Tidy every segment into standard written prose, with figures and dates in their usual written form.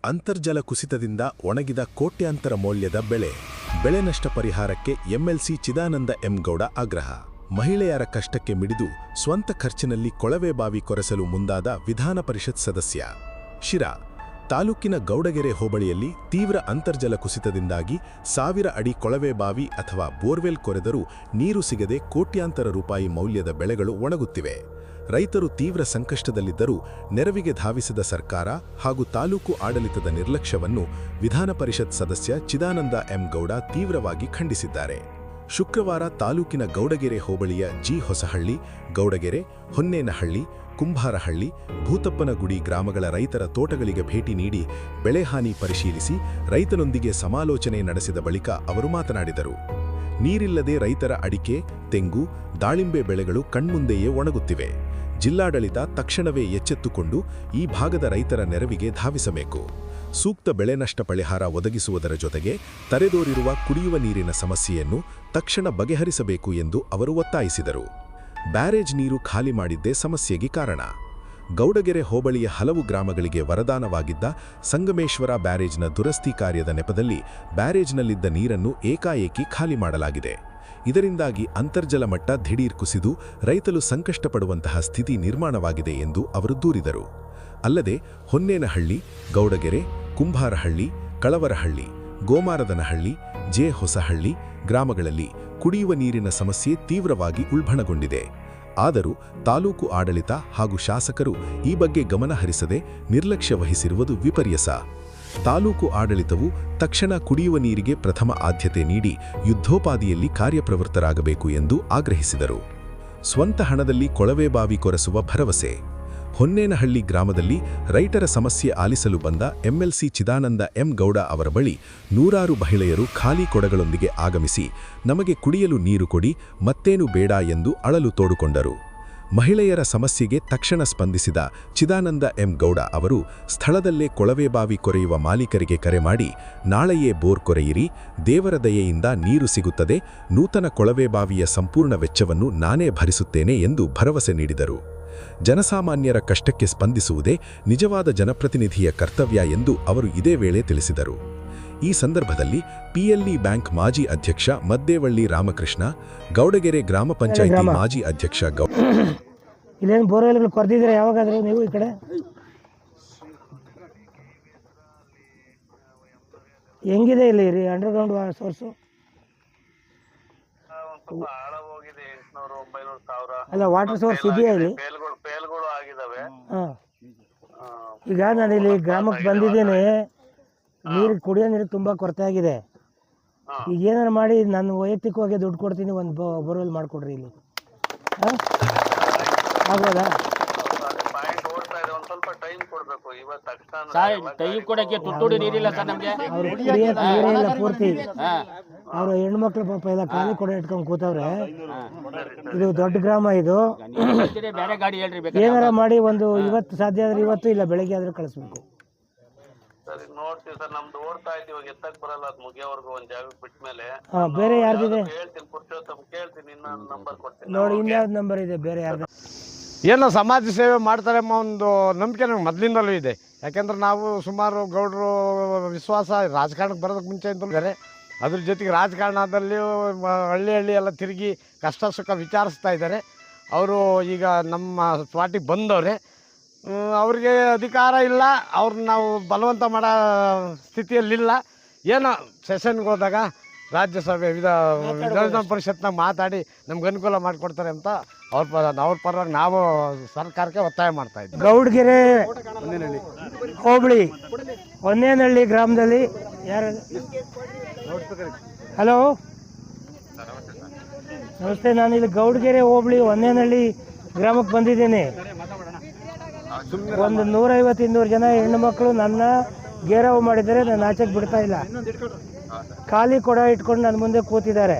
ಅಂತರ್ಜಲ ಕುಸಿತದಿಂದ ಒಣಗಿದ ಕೋಟ್ಯಾಂತರ ಮೌಲ್ಯದ ಬೆಳೆ ನಷ್ಟ ಪರಿಹಾರಕ್ಕೆ ಎಂಎಲ್ಸಿ ಚಿದಾನಂದ ಎಂ ಗೌಡ ಆಗ್ರಹ. ಮಹಿಳೆಯರ ಕಷ್ಟಕ್ಕೆ ಮಿಡಿದು ಸ್ವಂತ ಖರ್ಚಿನಲ್ಲಿ ಕೊಳವೆ ಬಾವಿ ಕೊರೆಸಲು ಮುಂದಾದ ವಿಧಾನ ಪರಿಷತ್ ಸದಸ್ಯ. ಶಿರಾ ತಾಲೂಕಿನ ಗೌಡಗೆರೆ ಹೋಬಳಿಯಲ್ಲಿ ತೀವ್ರ ಅಂತರ್ಜಲ ಕುಸಿತದಿಂದಾಗಿ 1000 ಅಡಿ ಕೊಳವೆ ಬಾವಿ ಅಥವಾ ಬೋರ್ವೆಲ್ ಕೊರೆದರೂ ನೀರು ಸಿಗದೆ ಕೋಟ್ಯಾಂತರ ರೂಪಾಯಿ ಮೌಲ್ಯದ ಬೆಳೆಗಳು ಒಣಗುತ್ತಿವೆ. ರೈತರು ತೀವ್ರ ಸಂಕಷ್ಟದಲ್ಲಿದ್ದರೂ ನೆರವಿಗೆ ಧಾವಿಸಿದ ಸರ್ಕಾರ ಹಾಗೂ ತಾಲೂಕು ಆಡಳಿತದ ನಿರ್ಲಕ್ಷ್ಯವನ್ನು ವಿಧಾನ ಪರಿಷತ್ ಸದಸ್ಯ ಚಿದಾನಂದ ಎಂ ಗೌಡ ತೀವ್ರವಾಗಿ ಖಂಡಿಸಿದ್ದಾರೆ. ಶುಕ್ರವಾರ ತಾಲೂಕಿನ ಗೌಡಗೆರೆ ಹೋಬಳಿಯ ಹೊಸಹಳ್ಳಿ, ಗೌಡಗೆರೆ, ಹೊನ್ನೇನಹಳ್ಳಿ, ಕುಂಭಾರಹಳ್ಳಿ, ಭೂತಪ್ಪನಗುಡಿ ಗ್ರಾಮಗಳ ರೈತರ ತೋಟಗಳಿಗೆ ಭೇಟಿ ನೀಡಿ ಬೆಳೆಹಾನಿ ಪರಿಶೀಲಿಸಿ ರೈತನೊಂದಿಗೆ ಸಮಾಲೋಚನೆ ನಡೆಸಿದ ಬಳಿಕ ಅವರು ಮಾತನಾಡಿದರು. ನೀರಿಲ್ಲದೆ ರೈತರ ಅಡಿಕೆ, ತೆಂಗು, ದಾಳಿಂಬೆ ಬೆಳೆಗಳು ಕಣ್ಮುಂದೆಯೇ ಒಣಗುತ್ತಿವೆ. ಜಿಲ್ಲಾಡಳಿತ ತಕ್ಷಣವೇ ಎಚ್ಚೆತ್ತುಕೊಂಡು ಈ ಭಾಗದ ರೈತರ ನೆರವಿಗೆ ಧಾವಿಸಬೇಕು. ಸೂಕ್ತ ಬೆಳೆ ನಷ್ಟ ಪರಿಹಾರ ಒದಗಿಸುವುದರ ಜೊತೆಗೆ ತರೆದೋರಿರುವ ಕುಡಿಯುವ ನೀರಿನ ಸಮಸ್ಯೆಯನ್ನು ತಕ್ಷಣ ಬಗೆಹರಿಸಬೇಕು ಎಂದು ಅವರು ಒತ್ತಾಯಿಸಿದರು. ಬ್ಯಾರೇಜ್ ನೀರು ಖಾಲಿ ಮಾಡಿದ್ದೇ ಸಮಸ್ಯೆಗೆ ಕಾರಣ. ಗೌಡಗೆರೆ ಹೋಬಳಿಯ ಹಲವು ಗ್ರಾಮಗಳಿಗೆ ವರದಾನವಾಗಿದ್ದ ಸಂಗಮೇಶ್ವರ ಬ್ಯಾರೇಜ್ನ ದುರಸ್ತಿ ಕಾರ್ಯದ ನೆಪದಲ್ಲಿ ಬ್ಯಾರೇಜ್ನಲ್ಲಿದ್ದ ನೀರನ್ನು ಏಕಾಏಕಿ ಖಾಲಿ ಮಾಡಲಾಗಿದೆ. ಇದರಿಂದಾಗಿ ಅಂತರ್ಜಲ ಮಟ್ಟ ದಿಢೀರ್ ಕುಸಿದು ರೈತರು ಸಂಕಷ್ಟಪಡುವಂತಹ ಸ್ಥಿತಿ ನಿರ್ಮಾಣವಾಗಿದೆ ಎಂದು ಅವರು ದೂರಿದರು. ಅಲ್ಲದೆ ಹೊನ್ನೇನಹಳ್ಳಿ, ಗೌಡಗೆರೆ, ಕುಂಭಾರಹಳ್ಳಿ, ಕಳವರಹಳ್ಳಿ, ಗೋಮಾರದನಹಳ್ಳಿ, ಹೊಸಹಳ್ಳಿ ಗ್ರಾಮಗಳಲ್ಲಿ ಕುಡಿಯುವ ನೀರಿನ ಸಮಸ್ಯೆ ತೀವ್ರವಾಗಿ ಉಲ್ಬಣಗೊಂಡಿದೆ. ಆದರೂ ತಾಲೂಕು ಆಡಳಿತ ಹಾಗೂ ಶಾಸಕರು ಈ ಬಗ್ಗೆ ಗಮನ ಹರಿಸದೆ ನಿರ್ಲಕ್ಷ್ಯ ವಹಿಸಿರುವುದು ವಿಪರ್ಯಾಸ. ತಾಲೂಕು ಆಡಳಿತವು ತಕ್ಷಣ ಕುಡಿಯುವ ನೀರಿಗೆ ಪ್ರಥಮ ಆದ್ಯತೆ ನೀಡಿ ಯುದ್ಧೋಪಾದಿಯಲ್ಲಿ ಕಾರ್ಯಪ್ರವೃತ್ತರಾಗಬೇಕು ಎಂದು ಆಗ್ರಹಿಸಿದರು. ಸ್ವಂತ ಹಣದಲ್ಲಿ ಕೊಳವೆ ಬಾವಿ ಕೊರೆಸುವ ಭರವಸೆ. ಹೊನ್ನೇನಹಳ್ಳಿ ಗ್ರಾಮದಲ್ಲಿ ರೈತರ ಸಮಸ್ಯೆ ಆಲಿಸಲು ಬಂದ ಎಂಎಲ್ಸಿ ಚಿದಾನಂದ ಎಂ ಗೌಡ ಅವರ ಬಳಿ ನೂರಾರು ಮಹಿಳೆಯರು ಖಾಲಿ ಕೊಡಗಳೊಂದಿಗೆ ಆಗಮಿಸಿ ನಮಗೆ ಕುಡಿಯಲು ನೀರು ಕೊಡಿ, ಮತ್ತೇನು ಬೇಡ ಎಂದು ಅಳಲು ತೋಡಿಕೊಂಡರು. ಮಹಿಳೆಯರ ಸಮಸ್ಯೆಗೆ ತಕ್ಷಣ ಸ್ಪಂದಿಸಿದ ಚಿದಾನಂದ ಎಂ ಗೌಡ ಅವರು ಸ್ಥಳದಲ್ಲೇ ಕೊಳವೆ ಬಾವಿ ಕೊರೆಯುವ ಮಾಲೀಕರಿಗೆ ಕರೆ ಮಾಡಿ, ನಾಳೆಯೇ ಬೋರ್ ಕೊರೆಯಿರಿ, ದೇವರ ದಯೆಯಿಂದ ನೀರು ಸಿಗುತ್ತದೆ, ನೂತನ ಕೊಳವೆ ಬಾವಿಯ ಸಂಪೂರ್ಣ ವೆಚ್ಚವನ್ನು ನಾನೇ ಭರಿಸುತ್ತೇನೆ ಎಂದು ಭರವಸೆ ನೀಡಿದರು. ಜನಸಾಮಾನ್ಯರ ಕಷ್ಟಕ್ಕೆ ಸ್ಪಂದಿಸುವುದೇ ನಿಜವಾದ ಜನಪ್ರತಿನಿಧಿಯ ಕರ್ತವ್ಯ ಎಂದು ಅವರು ಇದೇ ವೇಳೆ ತಿಳಿಸಿದರು. ಈ ಸಂದರ್ಭದಲ್ಲಿ ಪಿಎಲ್ಇ ಬ್ಯಾಂಕ್ ಮಾಜಿ ಅಧ್ಯಕ್ಷ ಮದ್ದೇವಳ್ಳಿ ರಾಮಕೃಷ್ಣ, ಗೌಡಗೆರೆ ಗ್ರಾಮ ಪಂಚಾಯಿತಿ ಮಾಜಿ ಅಧ್ಯಕ್ಷ ಇಲ್ಲೇನು ಬೋರ್ವೆಲ್ಗಳು ಕೊರೆದಿದ್ದೀರಾ ಯಾವಾಗಾದ್ರೂ ನೀವು ಈ ಕಡೆ? ಹೆಂಗಿದೆ ಇಲ್ಲಿ ಅಂಡರ್ಗ್ರೌಂಡ್ ಸೋರ್ಸು? ಅಲ್ಲ, ವಾಟರ್ ಸೋರ್ಸ್ ಇದೆಯಾ ಇಲ್ಲಿ? ಈಗ ನಾನು ಇಲ್ಲಿ ಗ್ರಾಮಕ್ಕೆ ಬಂದಿದ್ದೇನೆ, ನೀರು ಕುಡಿಯೋ ನೀರಿಗೆ ತುಂಬ ಕೊರತೆ ಆಗಿದೆ. ಈಗ ಏನಾರು ಮಾಡಿ ನಾನು ವೈಯಕ್ತಿಕವಾಗಿ ದುಡ್ಡು ಕೊಡ್ತೀನಿ, ಒಂದು ಬೋರ್ವೆಲ್ ಮಾಡಿಕೊಡ್ರಿ ಇಲ್ಲಿ. ಆಗ್ಬೋದಾ? ಅವ್ರು ಕುಡಿಯೋಕೆ ನೀರಿಲ್ಲ ಪೂರ್ತಿ. ಅವರು ಹೆಣ್ಮಕ್ಳು ಪಾಪ ಎಲ್ಲ ಖಾಲಿ ಕೊಡ ಇಟ್ಕೊಂಡು ಕೂತವ್ರೆ. ಇದು ದೊಡ್ಡ ಗ್ರಾಮ, ಇದು ಏನಾರ ಮಾಡಿ ಒಂದು ಇವತ್ತು ಸಾಧ್ಯ ಆದ್ರೆ ಇವತ್ತು, ಇಲ್ಲ ಬೆಳಗ್ಗೆ ಆದ್ರೂ ಕಳಿಸ್ಬೇಕು. ಬೇರೆ ಯಾರ್ದಿದೆ ನೋಡಿ, ಇನ್ಯಾವ್ದು ನಂಬರ್ ಇದೆ ಬೇರೆ ಯಾರ್ದು? ಏನೋ ಸಮಾಜ ಸೇವೆ ಮಾಡ್ತಾರೆ ಎಂಬ ಒಂದು ನಂಬಿಕೆ ನಮ್ಗೆ ಮೊದಲಿಂದಲೂ ಇದೆ. ಯಾಕೆಂದ್ರೆ ನಾವು ಸುಮಾರು ಗೌಡರು ವಿಶ್ವಾಸ ರಾಜಕಾರಣಕ್ಕೆ ಬರೋದಕ್ಕೆ ಮುಂಚೆಯಿಂದಲೂ ಬೇರೆ, ಅದ್ರ ಜೊತೆಗೆ ರಾಜಕಾರಣದಲ್ಲಿ ಹಳ್ಳಿ ಎಲ್ಲ ತಿರುಗಿ ಕಷ್ಟ ಸುಖ ವಿಚಾರಿಸ್ತಾ ಇದ್ದಾರೆ. ಅವರು ಈಗ ನಮ್ಮ ಸ್ಪಾಟಿಗೆ ಬಂದವ್ರೆ. ಅವ್ರಿಗೆ ಅಧಿಕಾರ ಇಲ್ಲ, ಅವ್ರನ್ನ ನಾವು ಬಲವಂತ ಮಾಡೋ ಸ್ಥಿತಿಯಲ್ಲಿಲ್ಲ. ಏನೋ ಸೆಷನ್ಗೆ ಹೋದಾಗ ರಾಜ್ಯಸಭೆ ವಿಧಾನ ಪರಿಷತ್ನಾಗ ಮಾತಾಡಿ ನಮ್ಗೆ ಅನುಕೂಲ ಮಾಡಿಕೊಡ್ತಾರೆ ಅಂತ ಅವ್ರ ಪರವಾಗಿ ನಾವು ಸರ್ಕಾರಕ್ಕೆ ಒತ್ತಾಯ ಮಾಡ್ತಾ ಇದ್ದೀವಿ. ಗೌಡಗೆರೆ ಹೋಬಳಿ ಹೊನ್ನೇನಹಳ್ಳಿ ಗ್ರಾಮದಲ್ಲಿ ಯಾರು? ಹಲೋ, ನಮಸ್ತೆ. ನಾನು ಇಲ್ಲಿ ಗೌಡಗೆರೆ ಹೋಬಳಿ ಹೊನ್ನೇನಹಳ್ಳಿ ಗ್ರಾಮಕ್ಕೆ ಬಂದಿದ್ದೇನೆ. ಒಂದು 150-200 ಜನ ಹೆಣ್ಣು ಮಕ್ಕಳು ನನ್ನ ಗೇರವು ಮಾಡಿದ್ದಾರೆ. ನಾನು ಆಚೆಗೆ ಬಿಡ್ತಾ ಇಲ್ಲ. ಖಾಲಿ ಕೊಡ ಇಟ್ಕೊಂಡು ನನ್ನ ಮುಂದೆ ಕೂತಿದ್ದಾರೆ.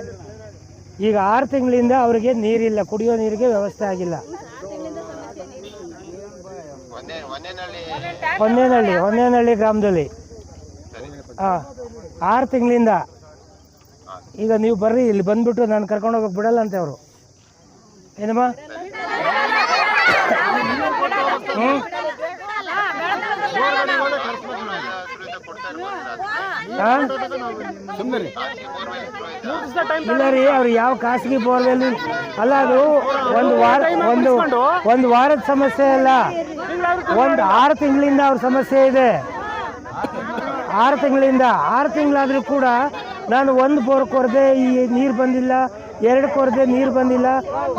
ಈಗ 6 ತಿಂಗಳಿಂದ ಅವರಿಗೆ ನೀರಿಲ್ಲ, ಕುಡಿಯೋ ನೀರಿಗೆ ವ್ಯವಸ್ಥೆ ಆಗಿಲ್ಲ. ಹೊನ್ನೇನಹಳ್ಳಿ ಗ್ರಾಮದಲ್ಲಿ 6 ತಿಂಗಳಿಂದ. ಈಗ ನೀವು ಬರ್ರಿ, ಇಲ್ಲಿ ಬಂದ್ಬಿಟ್ಟು ನಾನು ಕರ್ಕೊಂಡು ಹೋಗಕ್ಕೆ ಬಿಡಲ್ಲ ಅಂತೆ ಅವರು. ಏನಮ್ಮ? ಇಲ್ಲ ರೀ, ಅವ್ರು ಯಾವ ಖಾಸಗಿ ಬೋರ್ವೆಲ್ ಅಲ್ಲ, ಅದು ಒಂದು ವಾರದ ಸಮಸ್ಯೆ ಅಲ್ಲ, ಒಂದು 6 ತಿಂಗಳಿಂದ ಅವ್ರ ಸಮಸ್ಯೆ ಇದೆ. 6 ತಿಂಗಳಾದರೂ ಕೂಡ ನಾನು ಒಂದು ಬೋರ್ ಕೊರದೆ ಈ ನೀರು ಬಂದಿಲ್ಲ, 2 ಕೊರದೆ ನೀರು ಬಂದಿಲ್ಲ.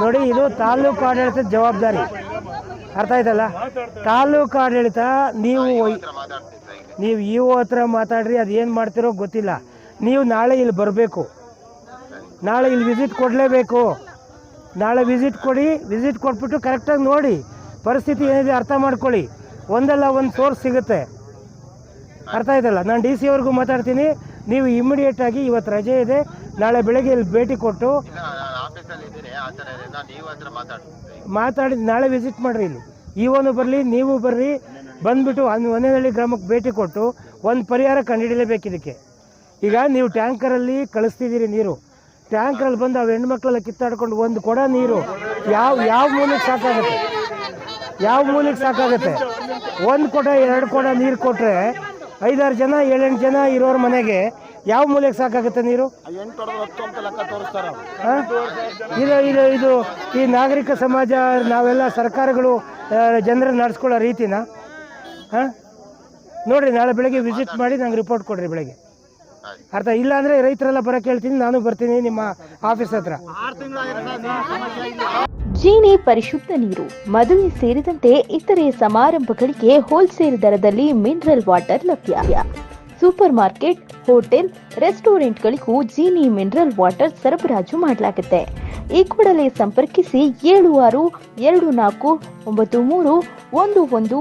ನೋಡಿ, ಇದು ತಾಲೂಕು ಆಡಳಿತದ ಜವಾಬ್ದಾರಿ, ಅರ್ಥ ಆಯ್ತಲ್ಲ? ತಾಲೂಕು ಆಡಳಿತ ನೀವು ಇಒ ಹತ್ರ ಮಾತಾಡ್ರಿ, ಅದು ಏನು ಮಾಡ್ತಿರೋ ಗೊತ್ತಿಲ್ಲ. ನೀವು ನಾಳೆ ಇಲ್ಲಿ ಬರಬೇಕು, ನಾಳೆ ಇಲ್ಲಿ ವಿಸಿಟ್ ಕೊಡಲೇಬೇಕು. ನಾಳೆ ವಿಸಿಟ್ ಕೊಡಿ, ವಿಸಿಟ್ ಕೊಟ್ಬಿಟ್ಟು ಕರೆಕ್ಟಾಗಿ ನೋಡಿ ಪರಿಸ್ಥಿತಿ ಏನಿದೆ ಅರ್ಥ ಮಾಡ್ಕೊಳ್ಳಿ. ಒಂದಲ್ಲ ಒಂದು ಸೋರ್ಸ್ ಸಿಗುತ್ತೆ, ಅರ್ಥ ಆಯ್ತಲ್ಲ? ನಾನು DC ಅವ್ರಿಗೂ ಮಾತಾಡ್ತೀನಿ. ನೀವು ಇಮಿಡಿಯೇಟಾಗಿ ಇವತ್ತು ರಜೆ ಇದೆ, ನಾಳೆ ಬೆಳಗ್ಗೆ ಇಲ್ಲಿ ಭೇಟಿ ಕೊಟ್ಟು ಮಾತಾಡಿ ನಾಳೆ ವಿಸಿಟ್ ಮಾಡಿರಿ. ಇಲ್ಲಿ ಇವನು ಬರಲಿ, ನೀವು ಬರ್ರಿ, ಬಂದುಬಿಟ್ಟು ಒಂದೇನಹಳ್ಳಿ ಗ್ರಾಮಕ್ಕೆ ಭೇಟಿ ಕೊಟ್ಟು ಒಂದು ಪರಿಹಾರ ಕಂಡುಹಿಡಿಯಲೇಬೇಕು ಇದಕ್ಕೆ. ಈಗ ನೀವು ಟ್ಯಾಂಕರಲ್ಲಿ ಕಳಿಸ್ತಿದ್ದೀರಿ ನೀರು, ಟ್ಯಾಂಕರಲ್ಲಿ ಬಂದು ಅವು ಹೆಣ್ಮಕ್ಳೆಲ್ಲ ಕಿತ್ತಾಡ್ಕೊಂಡು ಒಂದು ಕೊಡ ನೀರು ಯಾವ ಮೂಲಕ್ಕೆ ಸಾಕಾಗುತ್ತೆ? ಯಾವ ಮೂಲಕ್ಕೆ ಸಾಕಾಗುತ್ತೆ? 1 ಕೊಡ 2 ಕೊಡ ನೀರು ಕೊಟ್ಟರೆ 5-6 ಜನ 7-8 ಜನ ಇರೋರ ಮನೆಗೆ ಯಾವ ಮೂಲೆಗೆ ಸಾಕಾಗುತ್ತೆ ನೀರು? ಇದು ಈ ನಾಗರಿಕ ಸಮಾಜ, ನಾವೆಲ್ಲ ಸರ್ಕಾರಗಳು ಜನರನ್ನು ನಡೆಸ್ಕೊಳ್ಳೋ ರೀತಿನ? ನೋಡಿರಿ, ನಾಳೆ ಬೆಳಗ್ಗೆ ವಿಸಿಟ್ ಮಾಡಿ ನಂಗೆ ರಿಪೋರ್ಟ್ ಕೊಡ್ರಿ ಬೆಳಗ್ಗೆ, ಅರ್ಥ ಇಲ್ಲ ಅಂದರೆ ರೈತರೆಲ್ಲ ಬರೋಕ್ಕೆ ಹೇಳ್ತೀನಿ, ನಾನು ಬರ್ತೀನಿ ನಿಮ್ಮ ಆಫೀಸ್ ಹತ್ರ. ಜೀನಿ ಪರಿಶುದ್ಧ ನೀರು, ಮದುವೆ ಸೇರಿದಂತೆ ಇತರೆ ಸಮಾರಂಭಗಳಿಗೆ ಹೋಲ್ಸೇಲ್ ದರದಲ್ಲಿ ಮಿನರಲ್ ವಾಟರ್ ಲಭ್ಯ. ಸೂಪರ್ ಮಾರ್ಕೆಟ್, ಹೋಟೆಲ್, ರೆಸ್ಟೋರೆಂಟ್ಗಳಿಗೂ ಜೀನಿ ಮಿನರಲ್ ವಾಟರ್ ಸರಬರಾಜು ಮಾಡಲಾಗುತ್ತೆ. ಈ ಕೂಡಲೇ ಸಂಪರ್ಕಿಸಿ 7624931166.